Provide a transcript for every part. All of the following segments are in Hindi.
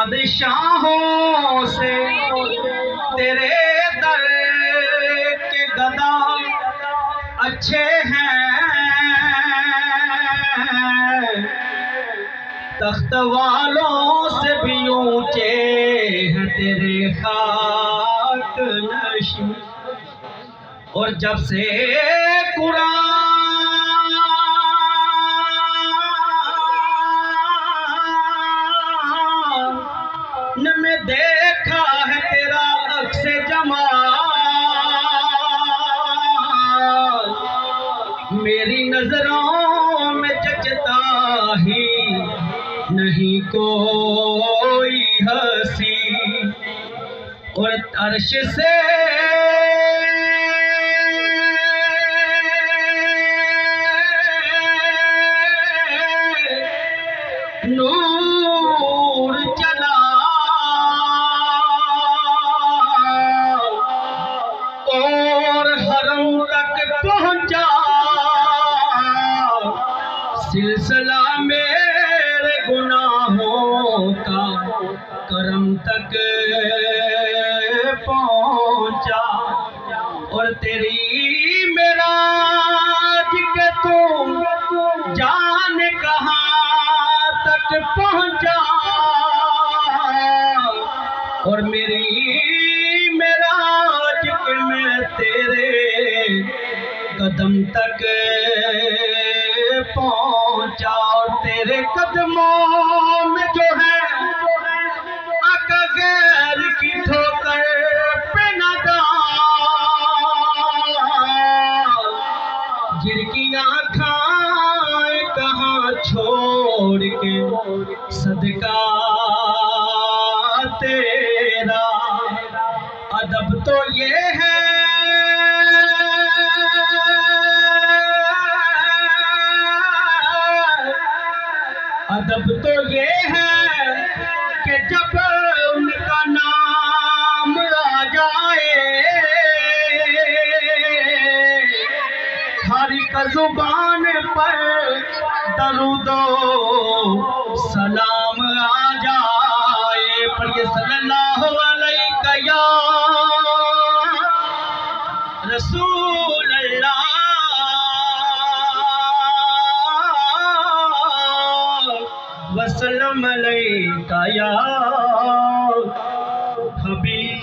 बादशाहों से तेरे दर के गदा अच्छे हैं, तख्त वालों से भी ऊंचे हैं तेरे खाक नशी। और जब से कुरान में देखा है तेरा अक्स जमाल, मेरी नजरों में जचता ही नहीं कोई हंसी। और अर्श से नूर चला और हरम तक पहुंचा, सिलसिला मेरे गुनाहों का करम तक पहुंचा। और तेरी मेराज के तुम जाने कहाँ तक पहुंचा, और मेरी मेराज के मैं तेरे कदम तक पहुंचा। और तेरे कदमों में जो है आका गैर की ठोकर पे न डाल, जिनकी आँखें कहाँ छोड़ के सदका तेरा। अदब तो ये है अदब तो ये है कि जब उनका नाम आ जाए, हर एक जुबान पर दरूदो सलाम आ जाए। पढ़िए सल्लल्लाहु अलैहि या रसूल अल्लाह वसल्लम अलैका या हबीब।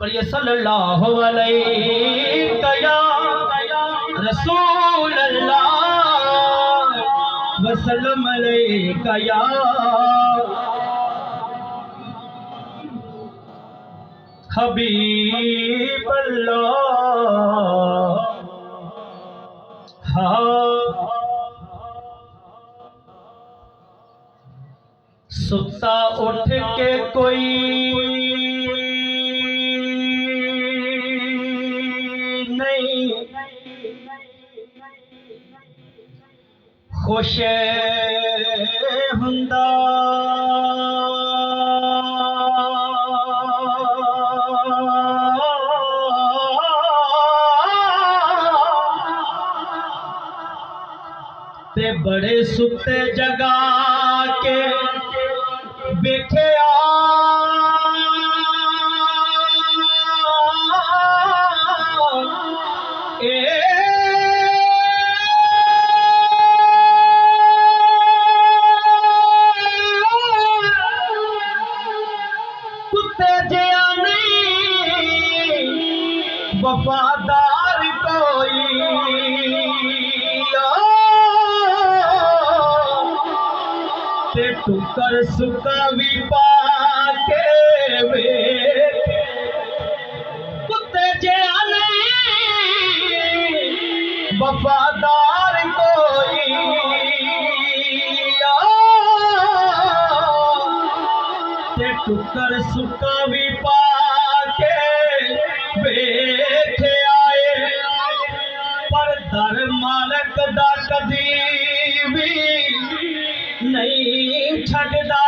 पर ये सल्लल्लाहु अलैका या रसूल अल्लाह वसल्लम अलैका या हबीब अल्लाह। हाँ सुता उठ के कोई नहीं खुश हुंदा, ते बड़े सुते जगा के बैठे कुत्ते जया नहीं वफादार कोई, ते टुकर सुका भी पाके वे कुत्ते जया नहीं वफादार कोई, ते टुकर सुका भी पाके बैठे आए। पर दर मालक दा कदी भी नहीं छड़दा,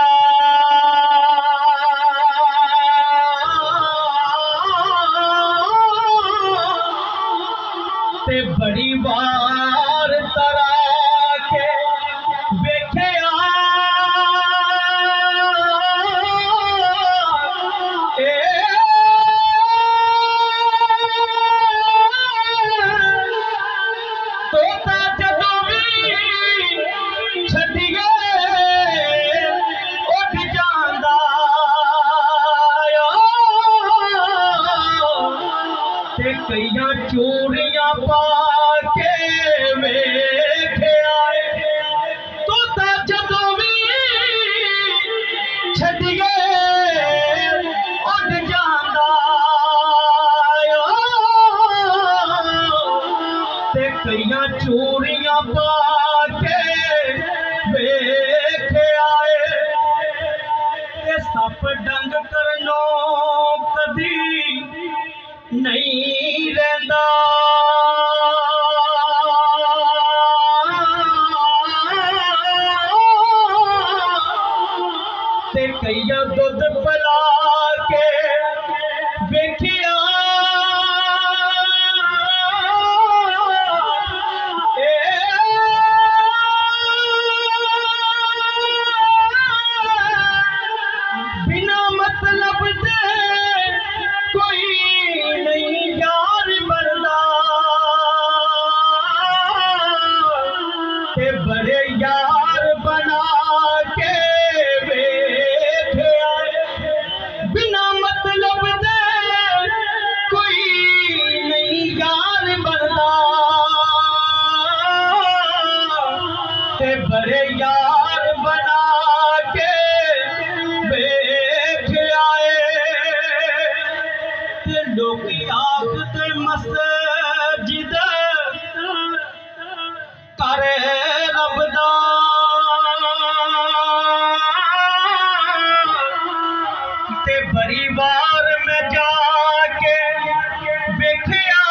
ते बड़ी बार तरा के वेख्या तोता जदों भी छड्डिए उठ जांदा ते कईयां चूड़ियां पा के वेख्या तोता जदों भी छड्डिए उठ जांदा ते कईयां चूड़ियां पा के वेख्या सप डंग करनो कदी नहीं रहंदा ते कईयां दुध पिला के वेख्या बिना मतलब दे कोई नहीं यार बनदा ते बड़े यार बना के वेख्या बिना मतलब दे कोई नहीं यार बनदा ते बड़े यार बना के लोकी आखदे मस्जिद करे रब दा ते बड़ी बार मैं जाके वेख्या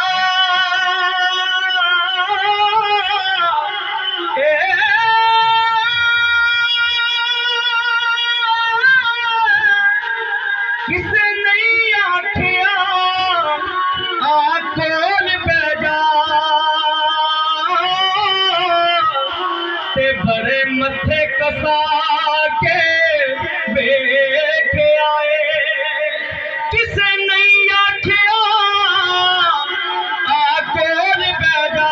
किसे नहीं आखिया कोल पै जा ते बड़े मथे कसा के वेख्या किसे नहीं आखिया कोल पै जा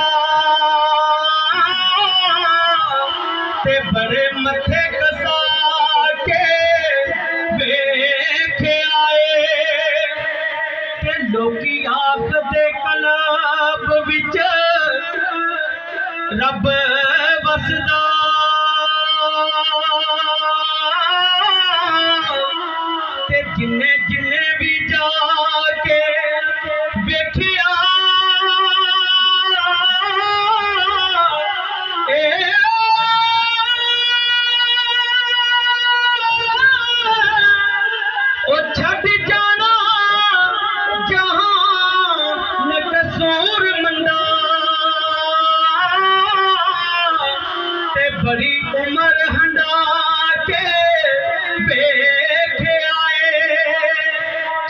ते बड़े मथे कसा के लोकी आखदे कलब विच रब वसदा ते जिन्ने जिन्ने भी जाके वेख्या ओ छड्ड जाना बड़ी उम्र हंडा के वेख्या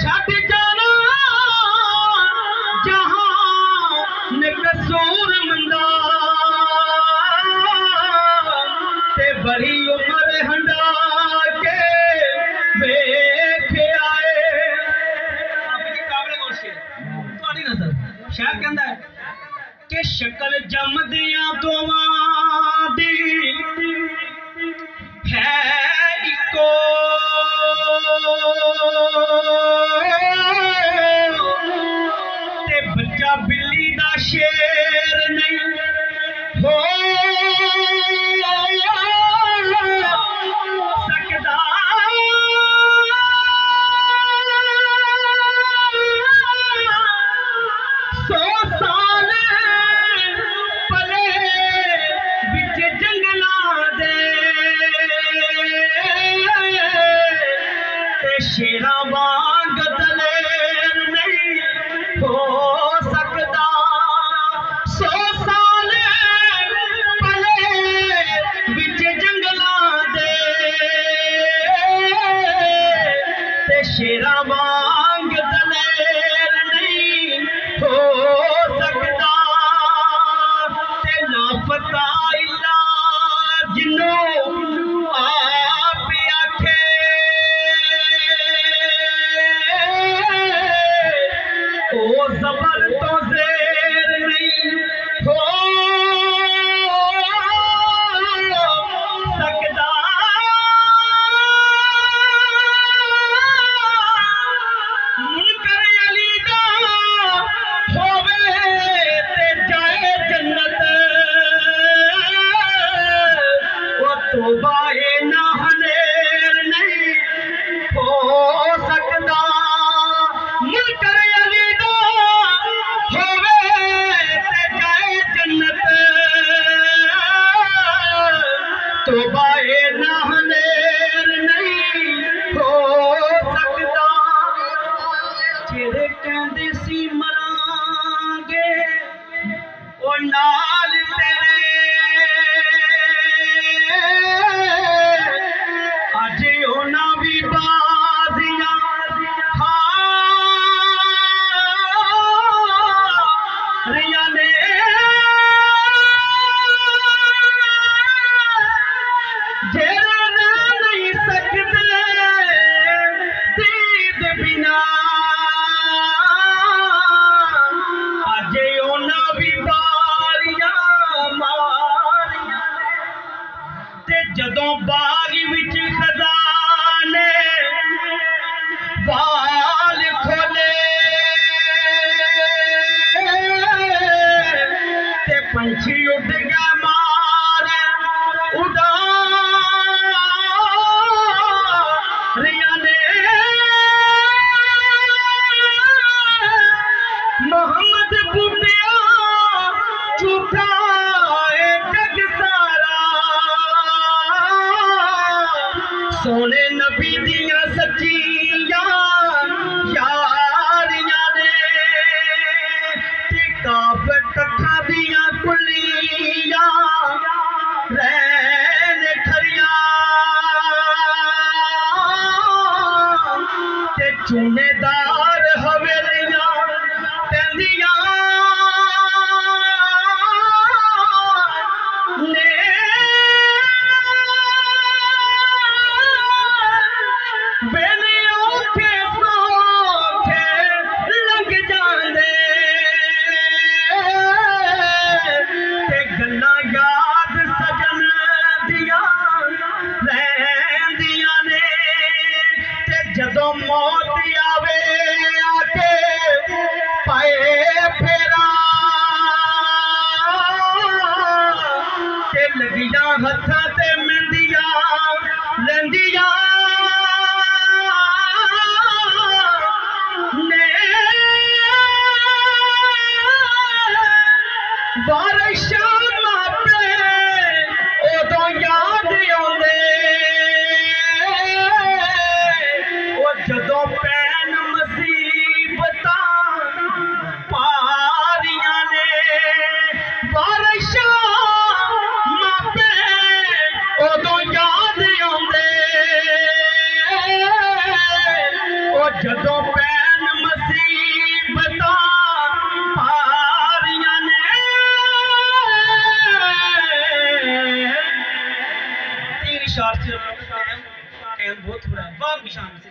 छड्ड जाना जहां कसूर मंदा ते बड़ी उम्र हंडा के वेख्या थोड़ी नजर शायद कहता है कि शक्ल जमदियां दोवां दी है इको ते बच्चा बिल्ली दा शेर नहीं हो सकदा शेरा वांग दलेर नहीं हो सकदा 100 साल तोबाए नाहनेर नहीं हो सकता जेरे कहंदे सी मरांगे ओ नाल तेरे अज होना भी बाजियां हारियां ने जेरे ना नहीं सकते दीद बिना अज होना भी बारियां मारियां ते जदों बाग विच खजाने वाल खोले ते पंछी उड़ गया मार उड़ारियां ने मोहम्मद बूटिया झूठा है जग सारा सोने नबी दिया सच्चियां यारियां ने ते काब कखा दिया कुलियां रैन खरियां ते चूनेदार हवेलियां पैंदियां ने वेले औखे सौखे लंघ जांदे ते गल्लां याद सजन दियां रहिंदियां ने ते जदों मौत आवे आके पाए फेरा ते लगियां हत्थां ते मेहंदियां लैंदियां ने बारिशां मापे उदों याद आउंदे ओ जदों पैन मुसीबतां पारियां ने बारिशां मापे उदों याद आउंदे ओ जदों पैन मुसीबतां पारियां ने तीन इशार से टाइम बहुत थोड़ा है बाप की शान से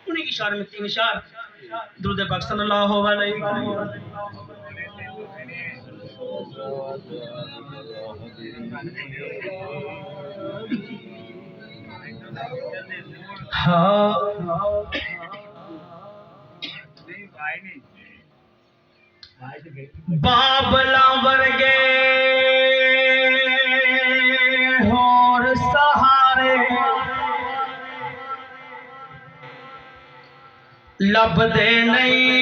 उन्हीं की इशारे में तीन इशार दुरूद पाक सल्लल्लाहु अलैहि हाँ बाबला वर्गे होर सहारे लभदे नहीं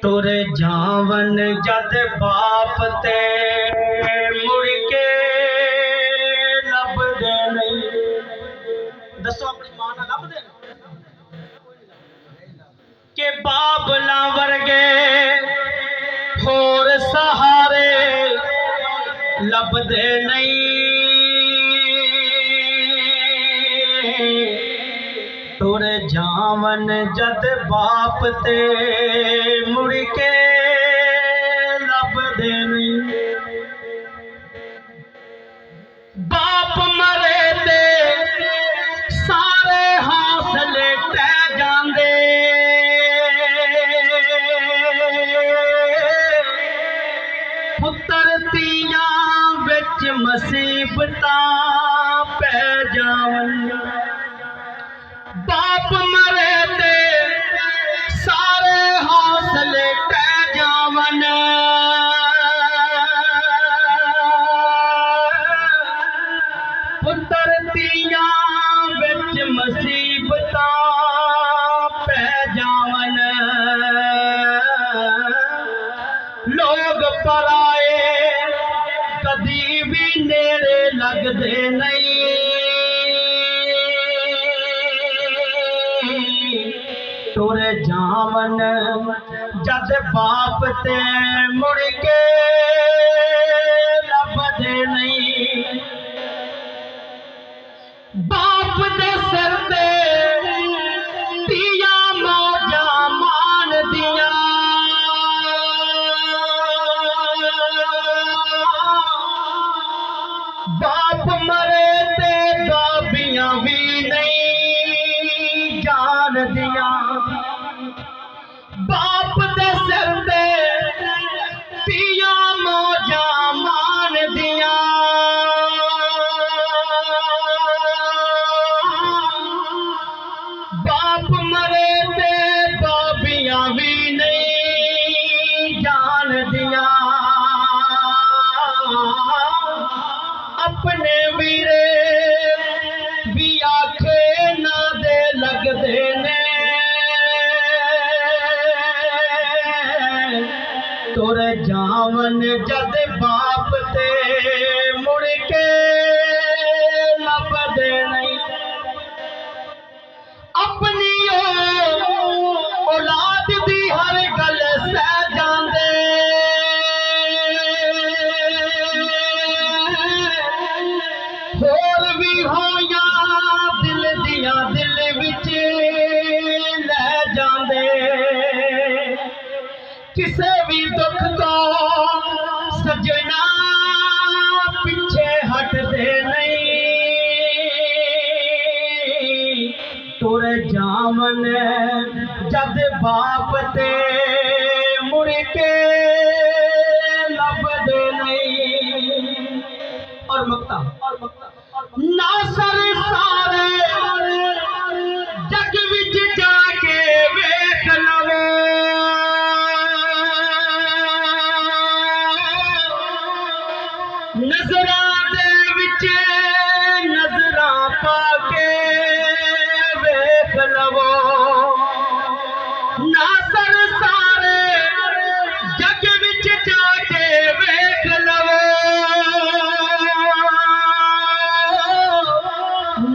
तुर जावन जद बाप ते मुड़ के लभदे नहीं दसो अपनी मां ना लभदे के बाबला वर्गे होर सहारे लभदे नहीं तुर जावन जद बाप ते मुड़ के लभदे नहीं बाप मरे ते सारे हौसले टह जांदे पुत्र तियां विच मुसीबतां पै जावन बाप मरे ते सारे हौसले टह जावन लगदे नहीं तुरे जावन जद बाप ते मुड़ के लभदे नहीं बाप दे सिर ते तिया मौजा मान दिया बाप मरे ते बाबियां भी नहीं जान दिया बाप दे सिर ते तिया मौजा मान दिया बाप मरे ते बाबियां भी नहीं जान दिया अपने वीरे भी आखे ना दे लगदे ने तुरे जावन जद बाप ते मुड़ के लभदे नहीं अपनी औलाद दी हर गल सह जांदे होर भी होया दिल दिया दिल विच ले जांदे किसे भी दुख तो सजना पीछे हटदे नहीं तुरे जावन जद बाप ते मुड़ के लभदे नहीं और मक्ता ना सर सारे जग विच जाके वेख लवो नजरां दे विच नजरां पाके वेख लवो ना सर सारे जग विच जाके वेख लवो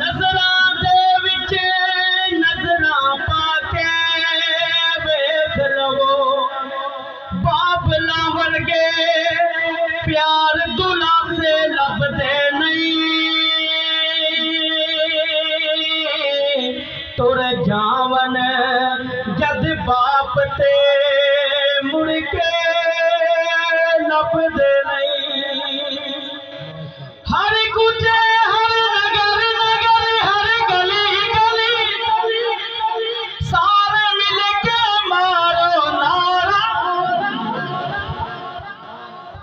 नजरां दे विच नजरां पाके वेख लवो बाबला वर्गे प्यार दुला से लभदे नहीं तुरे जावन जद बाप ते मुड़ के लभदे नहीं हर कुचे हर नगर नगर हर गली गली सारे मिल के मारो नारा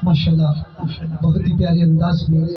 माशाल्लाह बहुत ही प्यारे अंदाज में